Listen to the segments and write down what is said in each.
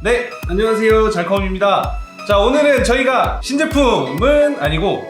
네, 안녕하세요. 잘컴입니다. 자, 오늘은 저희가 신제품은 아니고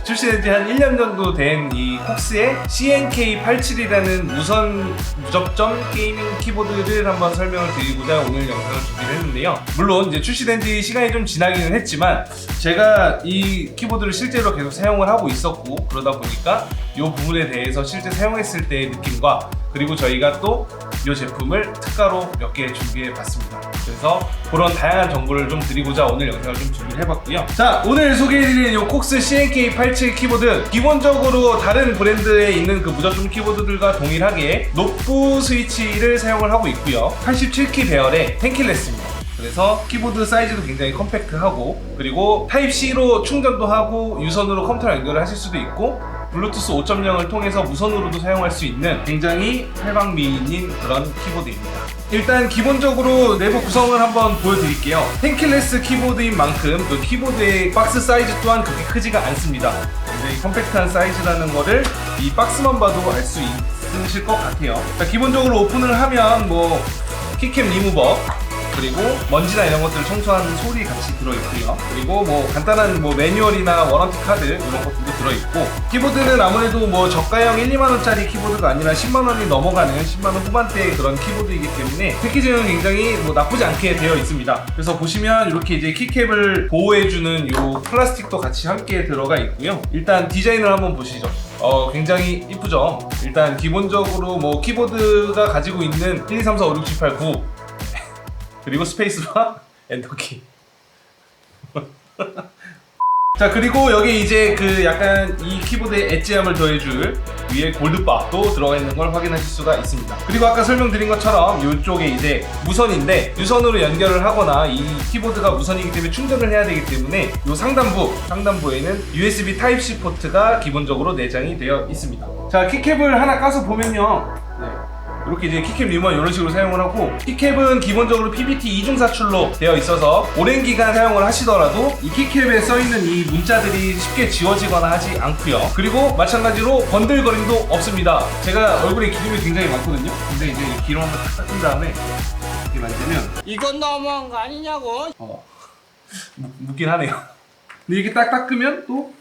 출시된 지 한 1년 정도 된 이 콕스의 CNK87이라는 무선 무접점 게이밍 키보드를 한번 설명을 드리고자 오늘 영상을 준비를 했는데요. 물론 이제 출시된 지 시간이 좀 지나기는 했지만 제가 이 키보드를 실제로 계속 사용을 하고 있었고, 그러다 보니까 이 부분에 대해서 실제 사용했을 때의 느낌과, 그리고 저희가 또 이 제품을 특가로 몇 개 준비해 봤습니다. 그래서 그런 다양한 정보를 좀 드리고자 오늘 영상을 좀 준비를 해봤고요. 자, 오늘 소개해드리는 이 콕스 CNK87 키보드, 기본적으로 다른 브랜드에 있는 그 무접점 키보드들과 동일하게 노브 스위치를 사용을 하고 있고요. 87키 배열의 텐킬레스입니다. 그래서 키보드 사이즈도 굉장히 컴팩트하고, 그리고 타입C로 충전도 하고 유선으로 컴퓨터 연결을 하실 수도 있고, 블루투스 5.0을 통해서 무선으로도 사용할 수 있는 굉장히 팔방미인인 그런 키보드입니다. 일단 기본적으로 내부 구성을 한번 보여드릴게요. 텐킬레스 키보드인 만큼 그 키보드의 박스 사이즈 또한 그렇게 크지가 않습니다. 굉장히 컴팩트한 사이즈라는 거를 이 박스만 봐도 알 수 있으실 것 같아요. 자, 기본적으로 오픈을 하면 뭐 키캡 리무버, 그리고 먼지나 이런 것들을 청소하는 솔이 같이 들어있고요. 그리고 뭐 간단한 뭐 매뉴얼이나 워런티 카드 이런 것들도 들어있고, 키보드는 아무래도 뭐 저가형 1, 2만원짜리 키보드가 아니라 10만원이 넘어가는 10만원 후반대의 그런 키보드이기 때문에 패키징은 굉장히 뭐 나쁘지 않게 되어 있습니다. 그래서 보시면 이렇게 이제 키캡을 보호해주는 요 플라스틱도 같이 함께 들어가 있고요. 일단 디자인을 한번 보시죠. 굉장히 이쁘죠? 일단 기본적으로 뭐 키보드가 가지고 있는 1, 2, 3, 4, 5, 6, 7, 8, 9 그리고 스페이스바 엔터키. 자, 그리고 여기 이제 그 약간 이 키보드에 엣지함을 더해줄 위에 골드바도 들어가 있는 걸 확인하실 수가 있습니다. 그리고 아까 설명드린 것처럼 이쪽에 이제 무선인데, 유선으로 연결을 하거나 이 키보드가 무선이기 때문에 충전을 해야 되기 때문에 이 상단부에는 USB Type-C 포트가 기본적으로 내장이 되어 있습니다. 자, 키캡을 하나 까서 보면요, 이렇게 이제 키캡 리무버 이런 식으로 사용을 하고, 키캡은 기본적으로 PBT 2중 사출로 되어 있어서 오랜 기간 사용을 하시더라도 이 키캡에 써있는 이 문자들이 쉽게 지워지거나 하지 않고요. 그리고 마찬가지로 번들거림도 없습니다. 제가 얼굴에 기름이 굉장히 많거든요. 근데 이제 기름 한번 탁 닦은 다음에 이렇게 만지면 이건 너무한 거 아니냐고? 묻긴 하네요. 근데 이렇게 딱 닦으면 또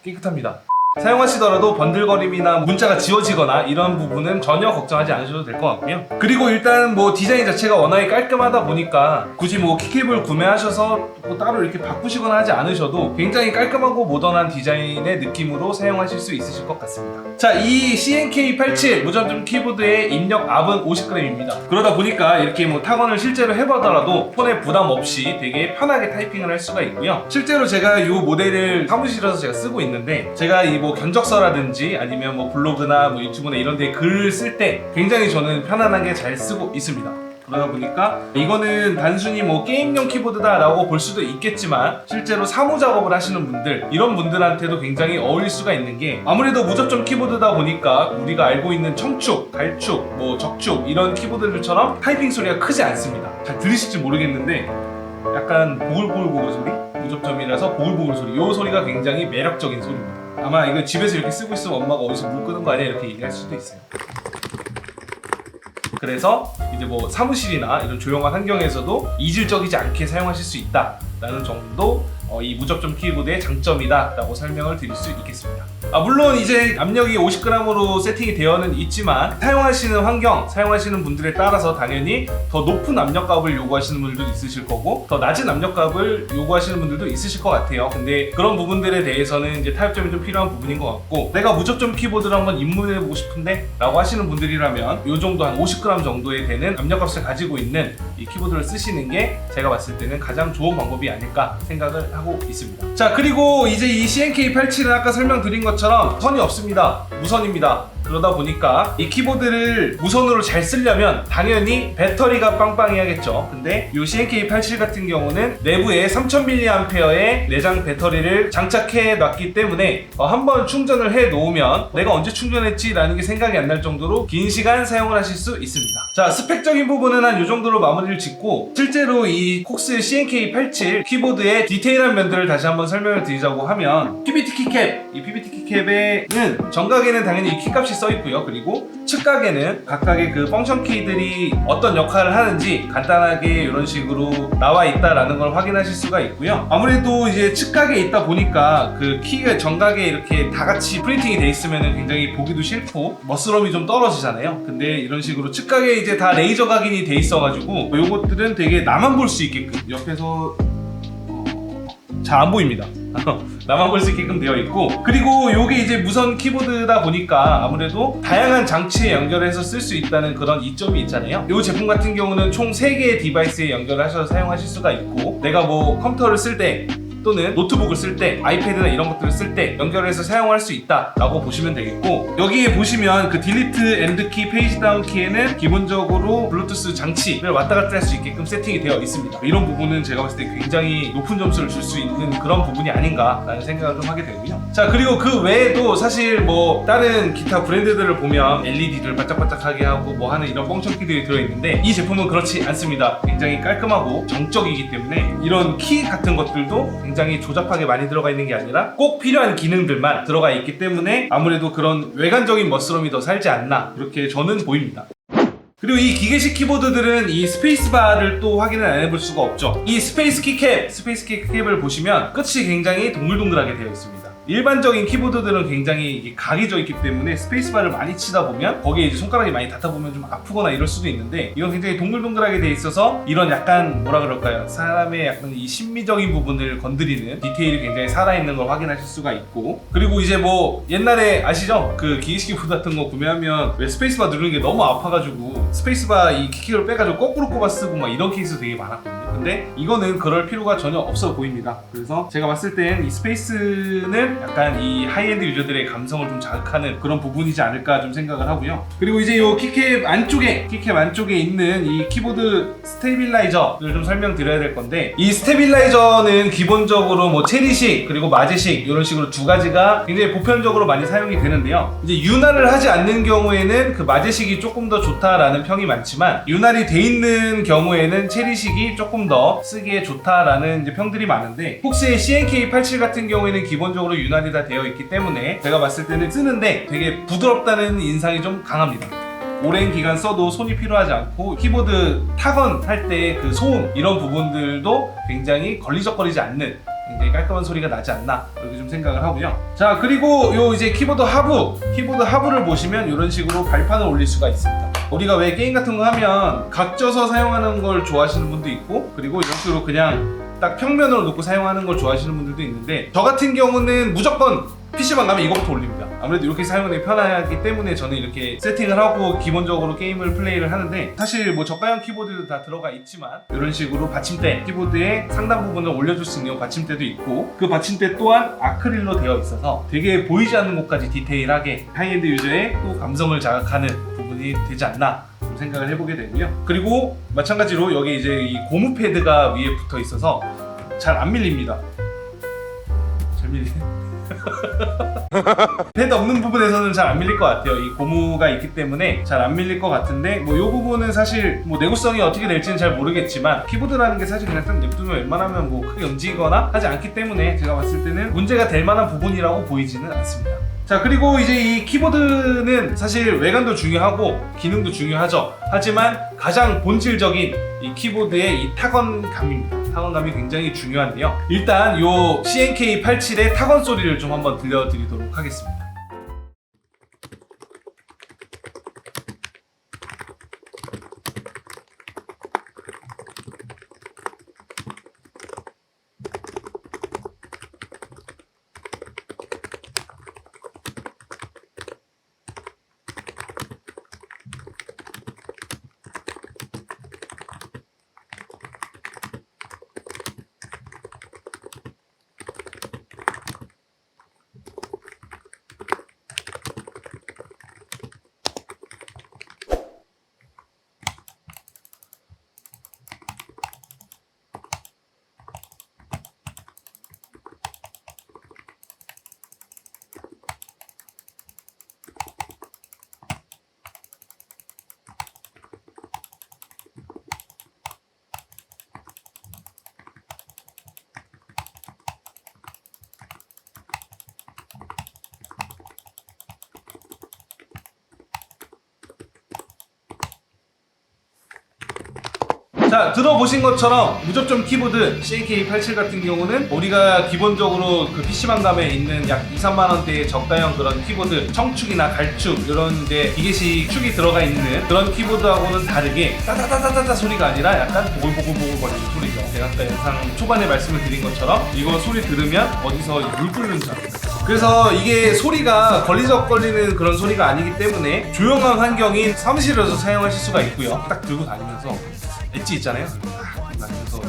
깨끗합니다. 사용하시더라도 번들거림이나 문자가 지워지거나 이런 부분은 전혀 걱정하지 않으셔도 될 것 같고요. 그리고 일단 뭐 디자인 자체가 워낙에 깔끔하다 보니까 굳이 뭐 키캡을 구매하셔서 뭐 따로 이렇게 바꾸시거나 하지 않으셔도 굉장히 깔끔하고 모던한 디자인의 느낌으로 사용하실 수 있으실 것 같습니다. 자, 이 CNK87 무접점 키보드의 입력 압은 50g입니다. 그러다 보니까 이렇게 뭐 타건을 실제로 해보더라도 폰에 부담 없이 되게 편하게 타이핑을 할 수가 있고요. 실제로 제가 이 모델을 사무실에서 제가 쓰고 있는데, 제가 이 뭐 견적서라든지 아니면 뭐 블로그나 뭐 유튜브나 이런 데 글을 쓸 때 굉장히 저는 편안하게 잘 쓰고 있습니다. 그러다 보니까 이거는 단순히 뭐 게임용 키보드다 라고 볼 수도 있겠지만, 실제로 사무 작업을 하시는 분들, 이런 분들한테도 굉장히 어울릴 수가 있는 게, 아무래도 무접점 키보드다 보니까 우리가 알고 있는 청축, 갈축, 뭐 적축 이런 키보드들처럼 타이핑 소리가 크지 않습니다. 잘 들으실지 모르겠는데 약간 보글보글 소리? 무접점이라서 보글보글 소리, 이 소리가 굉장히 매력적인 소리입니다. 아마 이거 집에서 이렇게 쓰고 있으면 엄마가 어디서 물 끄는 거 아니야 이렇게 얘기할 수도 있어요. 그래서 이제 뭐 사무실이나 이런 조용한 환경에서도 이질적이지 않게 사용하실 수 있다라는 정도 이 무접점 키보드의 장점이다 라고 설명을 드릴 수 있겠습니다. 물론 이제 압력이 50g으로 세팅이 되어는 있지만, 사용하시는 환경, 사용하시는 분들에 따라서 당연히 더 높은 압력값을 요구하시는 분들도 있으실 거고, 더 낮은 압력값을 요구하시는 분들도 있으실 것 같아요. 근데 그런 부분들에 대해서는 이제 타협점이 좀 필요한 부분인 것 같고, 내가 무접점 키보드를 한번 입문해보고 싶은데 라고 하시는 분들이라면 이 정도 한 50g 정도에 되는 압력값을 가지고 있는 이 키보드를 쓰시는 게 제가 봤을 때는 가장 좋은 방법이 아닐까 생각을 하고 있습니다. 자, 그리고 이제 이 CNK87은 아까 설명드린 것처럼 선이 없습니다. 무선입니다. 그러다 보니까 이 키보드를 무선으로 잘 쓰려면 당연히 배터리가 빵빵해야겠죠. 근데 이 CNK87 같은 경우는 내부에 3000mAh의 내장 배터리를 장착해 놨기 때문에 한번 충전을 해 놓으면 내가 언제 충전했지 라는 게 생각이 안 날 정도로 긴 시간 사용을 하실 수 있습니다. 자, 스펙적인 부분은 한 이 정도로 마무리를 짓고, 실제로 이 콕스 CNK87 키보드의 디테일한 면들을 다시 한번 설명을 드리자고 하면, PBT 키캡, 이 PBT 키캡에는 정각에는 당연히 이 키값이 써 있고요. 그리고 측각에는 각각의 그 펑션 키들이 어떤 역할을 하는지 간단하게 이런 식으로 나와 있다라는 걸 확인하실 수가 있고요. 아무래도 이제 측각에 있다 보니까 그 키가 정각에 이렇게 다 같이 프린팅이 돼 있으면 굉장히 보기도 싫고 멋스러움이 좀 떨어지잖아요. 근데 이런 식으로 측각에 이제 다 레이저 각인이 돼 있어가지고 요것들은 되게 나만 볼 수 있게끔 옆에서 잘 안 보입니다. 나만 볼 수 있게끔 되어 있고, 그리고 요게 이제 무선 키보드다 보니까 아무래도 다양한 장치에 연결해서 쓸 수 있다는 그런 이점이 있잖아요. 이 제품 같은 경우는 총 3개의 디바이스에 연결하셔서 사용하실 수가 있고, 내가 뭐 컴퓨터를 쓸 때 또는 노트북을 쓸 때, 아이패드나 이런 것들을 쓸 때 연결해서 사용할 수 있다라고 보시면 되겠고, 여기에 보시면 그 딜리트 엔드 키, 페이지 다운 키에는 기본적으로 블루투스 장치를 왔다 갔다 할 수 있게끔 세팅이 되어 있습니다. 이런 부분은 제가 봤을 때 굉장히 높은 점수를 줄 수 있는 그런 부분이 아닌가라는 생각을 좀 하게 되고요. 자, 그리고 그 외에도 사실 뭐 다른 기타 브랜드들을 보면 LED를 반짝반짝하게 하고 뭐 하는 이런 펑션 키들이 들어있는데, 이 제품은 그렇지 않습니다. 굉장히 깔끔하고 정적이기 때문에 이런 키 같은 것들도 굉장히 조잡하게 많이 들어가 있는 게 아니라 꼭 필요한 기능들만 들어가 있기 때문에 아무래도 그런 외관적인 멋스러움이 더 살지 않나, 그렇게 저는 보입니다. 그리고 이 기계식 키보드들은 이 스페이스바를 또 확인을 안 해볼 수가 없죠. 이 스페이스 키캡을 보시면 끝이 굉장히 동글동글하게 되어 있습니다. 일반적인 키보드들은 굉장히 이게 각이 져 있기 때문에 스페이스바를 많이 치다 보면 거기에 이제 손가락이 많이 닿다 보면 좀 아프거나 이럴 수도 있는데, 이건 굉장히 동글동글하게 돼 있어서 이런 약간 뭐라 그럴까요? 사람의 약간 이 심미적인 부분을 건드리는 디테일이 굉장히 살아있는 걸 확인하실 수가 있고, 그리고 이제 뭐 옛날에 아시죠? 그 기계식 키보드 같은 거 구매하면 왜 스페이스바 누르는 게 너무 아파가지고 스페이스바 이 키를 빼가지고 거꾸로 꼽아 쓰고 막 이런 케이스 되게 많았거든요. 근데 이거는 그럴 필요가 전혀 없어 보입니다. 그래서 제가 봤을 땐 이 스페이스는 약간 이 하이엔드 유저들의 감성을 좀 자극하는 그런 부분이지 않을까 좀 생각을 하고요. 그리고 이제 이 키캡 안쪽에 있는 이 키보드 스테빌라이저를 좀 설명드려야 될 건데, 이 스테빌라이저는 기본적으로 뭐 체리식 그리고 마제식 이런 식으로 두 가지가 굉장히 보편적으로 많이 사용이 되는데요. 이제 윤활을 하지 않는 경우에는 그 마제식이 조금 더 좋다라는 평이 많지만, 윤활이 돼 있는 경우에는 체리식이 조금 더 쓰기에 좋다라는 이제 평들이 많은데, 혹시 CNK87 같은 경우에는 기본적으로 윤활이 다 되어 있기 때문에 제가 봤을 때는 쓰는데 되게 부드럽다는 인상이 좀 강합니다. 오랜 기간 써도 손이 필요하지 않고, 키보드 타건 할 때 그 소음 이런 부분들도 굉장히 걸리적거리지 않는 굉장히 깔끔한 소리가 나지 않나, 이렇게 좀 생각을 하고요. 자, 그리고 요 이제 키보드 하부를 보시면 이런 식으로 발판을 올릴 수가 있습니다. 우리가 왜 게임 같은 거 하면 각져서 사용하는 걸 좋아하시는 분도 있고, 그리고 이런 식으로 그냥 딱 평면으로 놓고 사용하는 걸 좋아하시는 분들도 있는데, 저 같은 경우는 무조건 PC방 가면 이거부터 올립니다. 아무래도 이렇게 사용하기 편하기 때문에 저는 이렇게 세팅을 하고 기본적으로 게임을 플레이를 하는데, 사실 뭐 저가형 키보드도 다 들어가 있지만 이런 식으로 받침대, 키보드의 상단 부분을 올려줄 수 있는 받침대도 있고, 그 받침대 또한 아크릴로 되어 있어서 되게 보이지 않는 곳까지 디테일하게 하이엔드 유저의 또 감성을 자극하는 부분이 되지 않나 생각을 해보게 되고요. 그리고 마찬가지로 여기 이제 이 고무 패드가 위에 붙어 있어서 잘 안 밀립니다. 잘 밀리네. 패드 없는 부분에서는 잘 안 밀릴 것 같아요. 이 고무가 있기 때문에 잘 안 밀릴 것 같은데, 뭐 이 부분은 사실 뭐 내구성이 어떻게 될지는 잘 모르겠지만, 키보드라는 게 사실 그냥 딱 냅두면 웬만하면 뭐 크게 움직이거나 하지 않기 때문에 제가 봤을 때는 문제가 될 만한 부분이라고 보이지는 않습니다. 자, 그리고 이제 이 키보드는 사실 외관도 중요하고 기능도 중요하죠. 하지만 가장 본질적인 이 키보드의 이 타건감입니다. 타건감이 굉장히 중요한데요. 일단 요 CNK87의 타건 소리를 좀 한번 들려드리도록 하겠습니다. 자, 들어보신 것처럼 무접점 키보드 CNK87 같은 경우는 우리가 기본적으로 그 PC방감에 있는 약 2-3만 원대의 저가형 그런 키보드 청축이나 갈축 이런 데 기계식 축이 들어가 있는 그런 키보드하고는 다르게 따다다다다다 소리가 아니라 약간 보글보글보글 거리는 소리죠. 제가 아까 영상 초반에 말씀을 드린 것처럼 이거 소리 들으면 어디서 물 끓는 줄 압니다. 그래서 이게 소리가 걸리적거리는 그런 소리가 아니기 때문에 조용한 환경인 사무실에서 사용하실 수가 있고요. 딱 들고 다니면서 엣지 있잖아요. 다니면서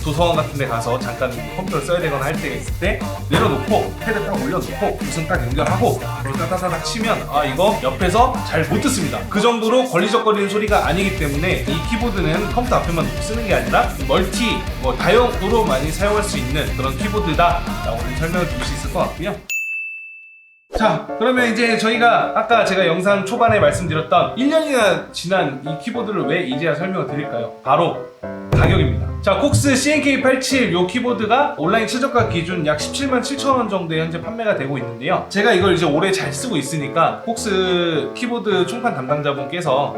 도서관 같은 데 가서 잠깐 컴퓨터를 써야 되거나 할 때가 있을 때 내려놓고 패드 딱 올려놓고 무슨 딱 연결하고 그걸 따다다닥 치면 아 이거 옆에서 잘 못 듣습니다. 그 정도로 걸리적거리는 소리가 아니기 때문에 이 키보드는 컴퓨터 앞에만 놓고 쓰는 게 아니라 멀티 다용도로 많이 사용할 수 있는 그런 키보드다 라고 설명을 드릴 수 있을 것 같고요. 자, 그러면 이제 저희가 아까 제가 영상 초반에 말씀드렸던 1년이나 지난 이 키보드를 왜 이제야 설명을 드릴까요? 바로 가격입니다. 자, 콕스 CNK87 요 키보드가 온라인 최저가 기준 약 17만 7천 원 정도에 현재 판매가 되고 있는데요. 제가 이걸 이제 오래 잘 쓰고 있으니까 콕스 키보드 총판 담당자분께서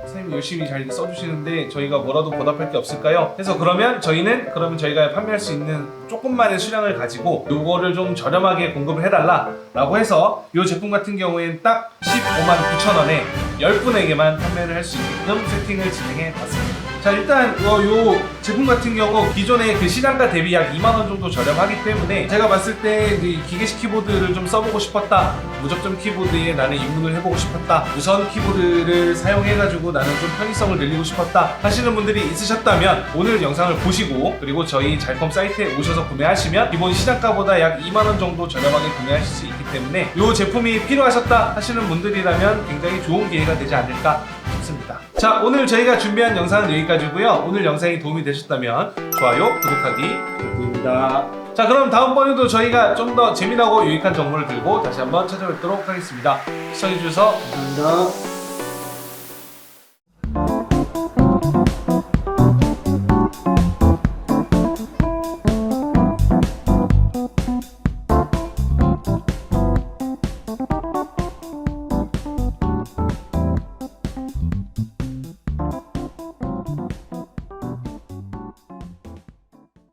선생님 열심히 잘 써주시는데 저희가 뭐라도 보답할 게 없을까요? 해서 그러면 저희가 판매할 수 있는 조금만의 수량을 가지고 요거를 좀 저렴하게 공급을 해달라 라고 해서 요 제품 같은 경우에는 딱 15만 9천 원에 10분에게만 판매를 할 수 있게끔 세팅을 진행해 봤습니다. 자, 일단 요 제품 같은 경우 기존의 그 시장가 대비 약 2만원 정도 저렴하기 때문에 제가 봤을 때 이 기계식 키보드를 좀 써보고 싶었다, 무접점 키보드에 나는 입문을 해보고 싶었다, 무선 키보드를 사용해가지고 나는 좀 편의성을 늘리고 싶었다 하시는 분들이 있으셨다면 오늘 영상을 보시고 그리고 저희 잘컴 사이트에 오셔서 구매하시면 기본 시장가보다 약 2만원 정도 저렴하게 구매하실 수 있기 때문에 이 제품이 필요하셨다 하시는 분들이라면 굉장히 좋은 기회가 되지 않을까 싶습니다. 자, 오늘 저희가 준비한 영상은 여기까지고요. 오늘 영상이 도움이 되셨다면 좋아요, 구독하기 부탁드립니다. 자, 그럼 다음번에도 저희가 좀 더 재미나고 유익한 정보를 들고 다시 한번 찾아뵙도록 하겠습니다. 시청해주셔서 감사합니다.